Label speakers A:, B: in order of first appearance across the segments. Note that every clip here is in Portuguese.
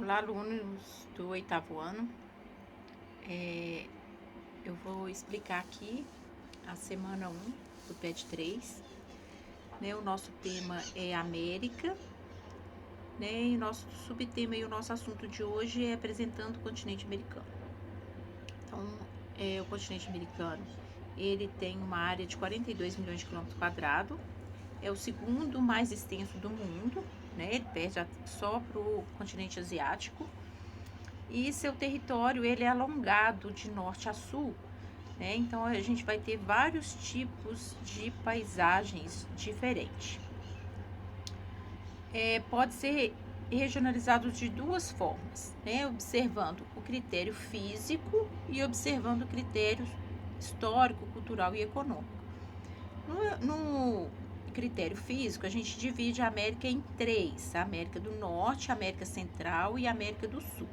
A: Olá, alunos do oitavo ano. Eu vou explicar aqui a semana 1 do PET 3. Né? O nosso tema é América, né? E o nosso subtema e o nosso assunto de hoje é apresentando o continente americano. Então, o continente americano, ele tem uma área de 42 milhões de quilômetros quadrados. É o segundo mais extenso do mundo, né? Ele perde só para o continente asiático. E seu território ele é alongado de norte a sul, né? Então a gente vai ter vários tipos de paisagens diferentes. Pode ser regionalizado de duas formas, né? Observando o critério físico e observando o critério histórico, cultural e econômico. No critério físico, a gente divide a América em três: a América do Norte, a América Central e a América do Sul.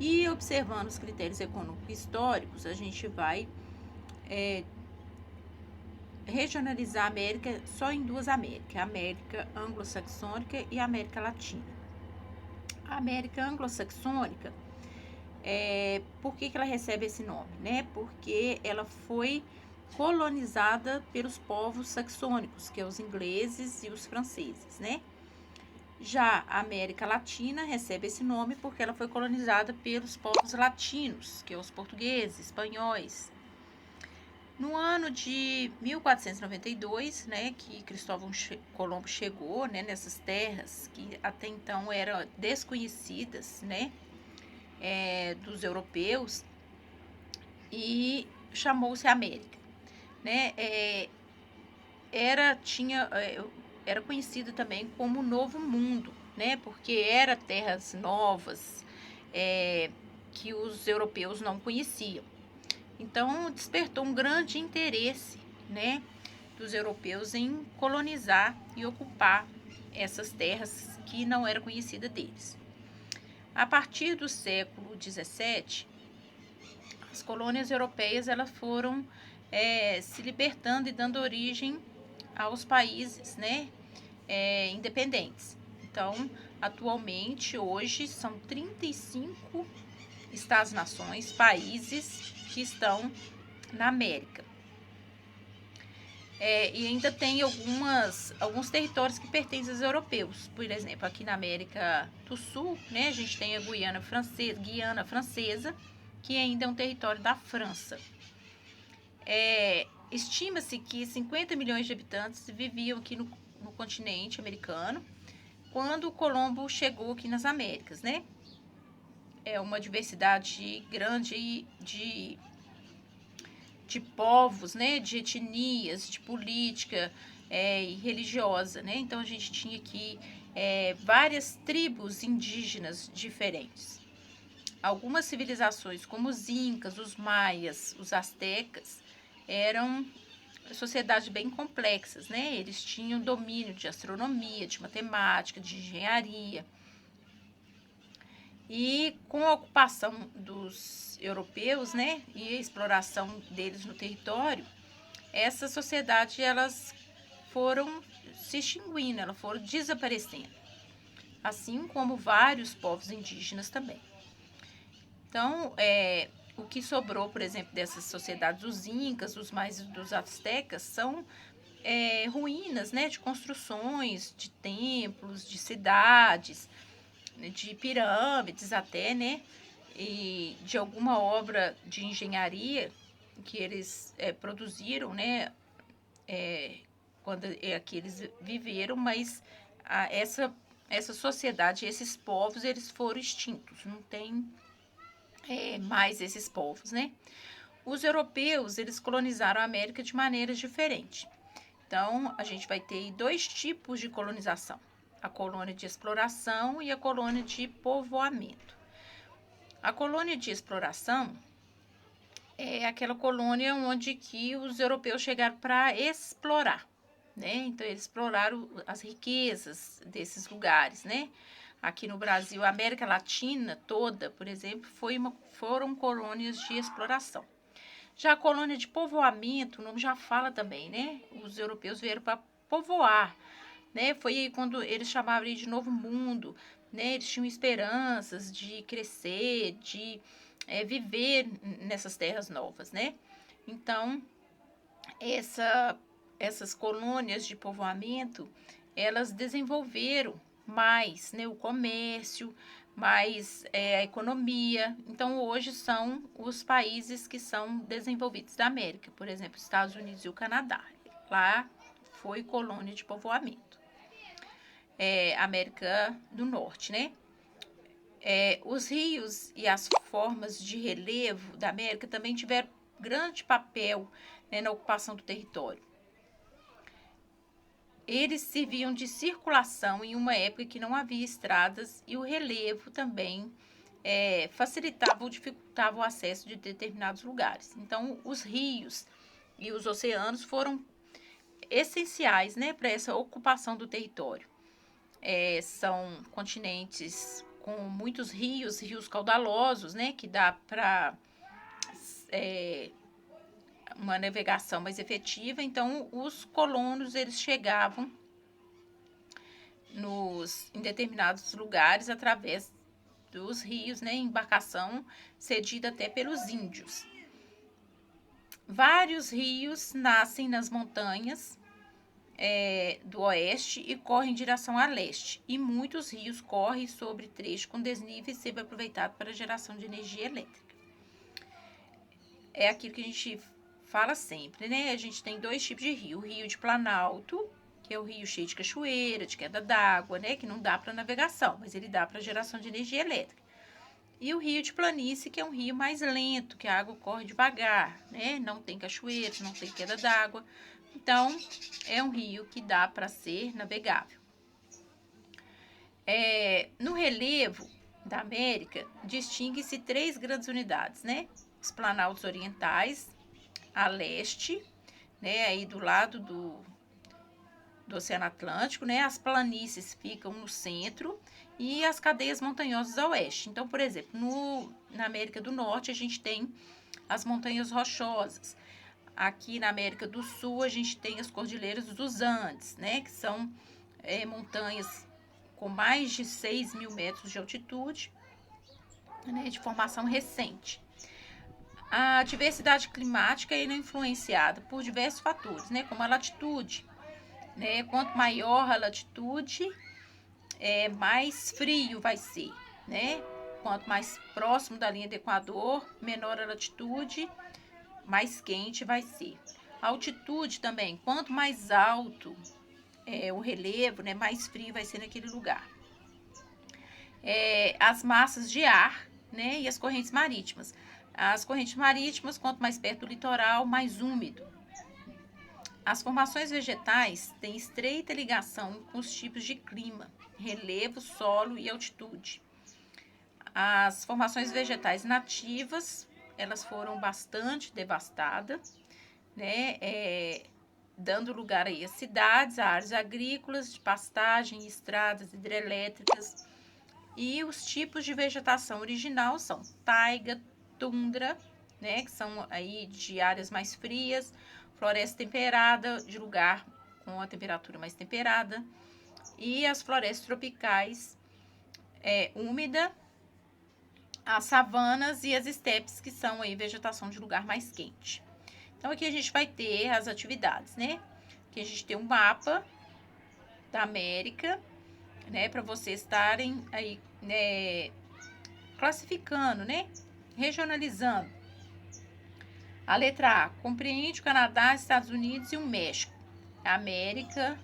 A: E observando os critérios econômicos e históricos, a gente vai regionalizar a América só em duas Américas: a América anglo-saxônica e a América latina. A América anglo-saxônica, por que ela recebe esse nome? Né? Porque ela foi colonizada pelos povos saxônicos, que são os ingleses e os franceses, né? Já a América Latina recebe esse nome porque ela foi colonizada pelos povos latinos, que são os portugueses, espanhóis. No ano de 1492, né, que Cristóvão Colombo chegou, né, nessas terras que até então eram desconhecidas, né, dos europeus, e chamou-se América, né? Era conhecido também como Novo Mundo, né? Porque era terras novas, que os europeus não conheciam. Então despertou um grande interesse, né, dos europeus em colonizar e ocupar essas terras que não era conhecida deles. A partir do século XVII, as colônias europeias elas foram se libertando e dando origem aos países, né, independentes. Então, atualmente, hoje, são 35 Estados-nações, países que estão na América. E ainda tem alguns territórios que pertencem aos europeus. Por exemplo, aqui na América do Sul, né, a gente tem a Guiana Francesa, que ainda é um território da França. Estima-se que 50 milhões de habitantes viviam aqui no continente americano quando Colombo chegou aqui nas Américas, né? É uma diversidade grande de povos, né? De etnias, de política e religiosa, né? Então a gente tinha aqui várias tribos indígenas diferentes. Algumas civilizações, como os incas, os maias, os astecas, eram sociedades bem complexas, né? Eles tinham domínio de astronomia, de matemática, de engenharia. E com a ocupação dos europeus, né, e a exploração deles no território, essas sociedades elas foram se extinguindo, elas foram desaparecendo, assim como vários povos indígenas também. Então, o que sobrou, por exemplo, dessas sociedades, os incas, os mais dos astecas, são ruínas, né, de construções, de templos, de cidades, de pirâmides até, né, e de alguma obra de engenharia que eles produziram, né, quando aqui eles viveram, mas essa sociedade, esses povos, eles foram extintos, não tem mais esses povos, né? Os europeus, eles colonizaram a América de maneiras diferentes. Então, a gente vai ter dois tipos de colonização: a colônia de exploração e a colônia de povoamento. A colônia de exploração é aquela colônia onde que os europeus chegaram para explorar, né? Então, eles exploraram as riquezas desses lugares, né? Aqui no Brasil, a América Latina toda, por exemplo, foram colônias de exploração. Já a colônia de povoamento, o nome já fala também, né? Os europeus vieram para povoar, né? Foi aí quando eles chamavam de Novo Mundo, né? Eles tinham esperanças de crescer, de viver nessas terras novas, né? Então, essas colônias de povoamento, elas desenvolveram mais, né, o comércio, mais a economia. Então, hoje são os países que são desenvolvidos da América, por exemplo, Estados Unidos e o Canadá. Lá foi colônia de povoamento. América do Norte, né? Os rios e as formas de relevo da América também tiveram grande papel, né, na ocupação do território. Eles serviam de circulação em uma época que não havia estradas e o relevo também facilitava ou dificultava o acesso de determinados lugares. Então, os rios e os oceanos foram essenciais, né, para essa ocupação do território. São continentes com muitos rios caudalosos, né, que dá para uma navegação mais efetiva. Então, os colonos, eles chegavam em determinados lugares através dos rios, né, embarcação cedida até pelos índios. Vários rios nascem nas montanhas do oeste e correm em direção a leste. E muitos rios correm sobre trechos com desníveis, sempre aproveitado para a geração de energia elétrica. É aquilo que a gente fala sempre, né? A gente tem dois tipos de rio. O rio de planalto, que é o rio cheio de cachoeira, de queda d'água, né? Que não dá para navegação, mas ele dá para geração de energia elétrica. E o rio de planície, que é um rio mais lento, que a água corre devagar, né? Não tem cachoeira, não tem queda d'água. Então, é um rio que dá para ser navegável. No relevo da América, distingue-se 3 grandes unidades, né? Os planaltos orientais, a leste, né? Aí do lado do Oceano Atlântico, né? As planícies ficam no centro e as cadeias montanhosas ao oeste. Então, por exemplo, na América do Norte, a gente tem as montanhas rochosas. Aqui na América do Sul, a gente tem as cordilheiras dos Andes, né? Que são montanhas com mais de 6.000 metros de altitude, né? De formação recente. A diversidade climática é influenciada por diversos fatores, né? Como a latitude, né? Quanto maior a latitude, mais frio vai ser, né? Quanto mais próximo da linha do Equador, menor a latitude, mais quente vai ser. A altitude também, quanto mais alto o relevo, né, mais frio vai ser naquele lugar. As massas de ar, né, e as correntes marítimas. As correntes marítimas, quanto mais perto do litoral, mais úmido. As formações vegetais têm estreita ligação com os tipos de clima, relevo, solo e altitude. As formações vegetais nativas, elas foram bastante devastadas, né? Dando lugar aí a cidades, a áreas agrícolas, de pastagem, estradas hidrelétricas. E os tipos de vegetação original são taiga, tundra, né? Que são aí de áreas mais frias, floresta temperada, de lugar com a temperatura mais temperada, e as florestas tropicais úmida, as savanas e as estepes, que são aí vegetação de lugar mais quente. Então, aqui a gente vai ter as atividades, né? Aqui a gente tem um mapa da América, né? Para vocês estarem aí, né, classificando, né? Regionalizando. A letra A compreende o Canadá, Estados Unidos e o México. A América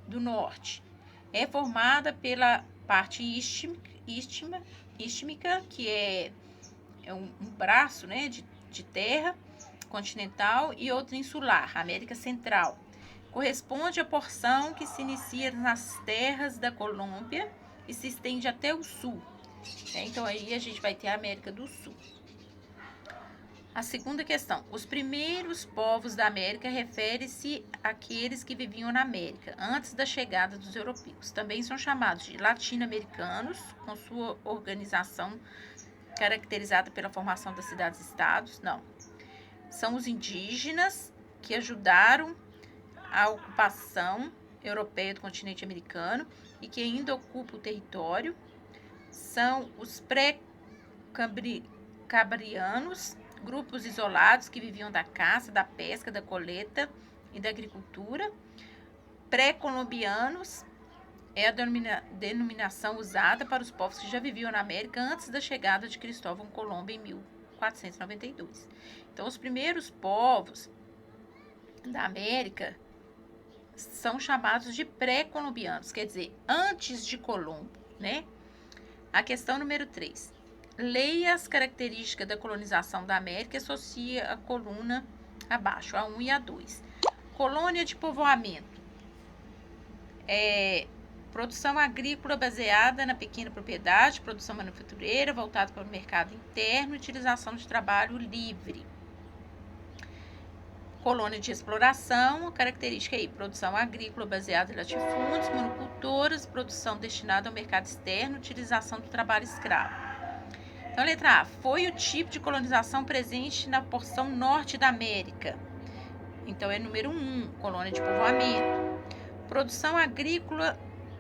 A: do Norte é formada pela parte istmica, que é um braço, né, de terra continental, e outra insular, América Central. Corresponde à porção que se inicia nas terras da Colômbia e se estende até o sul. Então, aí a gente vai ter a América do Sul. A segunda questão. Os primeiros povos da América refere-se àqueles que viviam na América antes da chegada dos europeus. Também são chamados de latino-americanos, com sua organização caracterizada pela formação das cidades-estados. Não. São os indígenas que ajudaram a ocupação europeia do continente americano e que ainda ocupam o território. são os pré-cambrianos, grupos isolados que viviam da caça, da pesca, da coleta e da agricultura. Pré-colombianos é a denominação usada para os povos que já viviam na América antes da chegada de Cristóvão Colombo em 1492. Então, os primeiros povos da América são chamados de pré-colombianos, quer dizer, antes de Colombo, né? A questão número 3. Leia as características da colonização da América e associa a coluna abaixo, a 1 e a 2. Colônia de povoamento. Produção agrícola baseada na pequena propriedade, produção manufatureira voltada para o mercado interno, utilização de trabalho livre. Colônia de exploração, característica aí, produção agrícola baseada em latifúndios, monocultoras, produção destinada ao mercado externo, utilização do trabalho escravo. Então, letra A, foi o tipo de colonização presente na porção norte da América. Então, é número 1, colônia de povoamento. Produção agrícola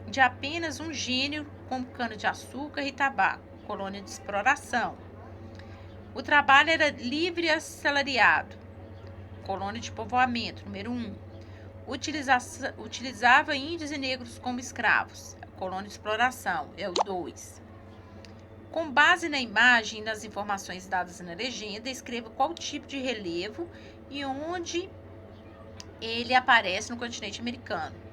A: de apenas um gênero, como cana-de-açúcar e tabaco, colônia de exploração. O trabalho era livre e assalariado, colônia de povoamento, número 1. Utilizava índios e negros como escravos, colônia de exploração, é o 2. Com base na imagem e nas informações dadas na legenda, escreva qual tipo de relevo e onde ele aparece no continente americano.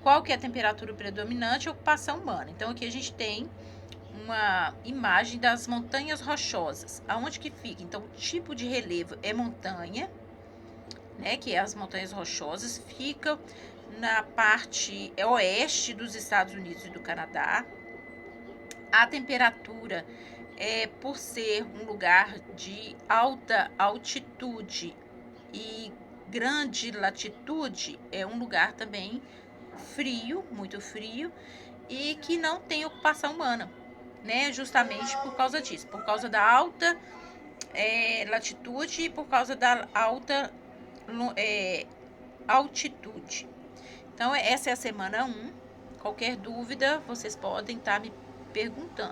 A: Qual que é a temperatura predominante e ocupação humana. Então, aqui a gente tem uma imagem das montanhas rochosas. Aonde que fica? Então, o tipo de relevo é montanha, né, que é as montanhas rochosas, fica na parte oeste dos Estados Unidos e do Canadá. A temperatura, por ser um lugar de alta altitude e grande latitude, é um lugar também frio, muito frio, e que não tem ocupação humana, né? Justamente por causa disso, por causa da alta latitude e por causa da alta altitude. Então, essa é a semana 1. Qualquer dúvida, vocês podem estar me perguntando.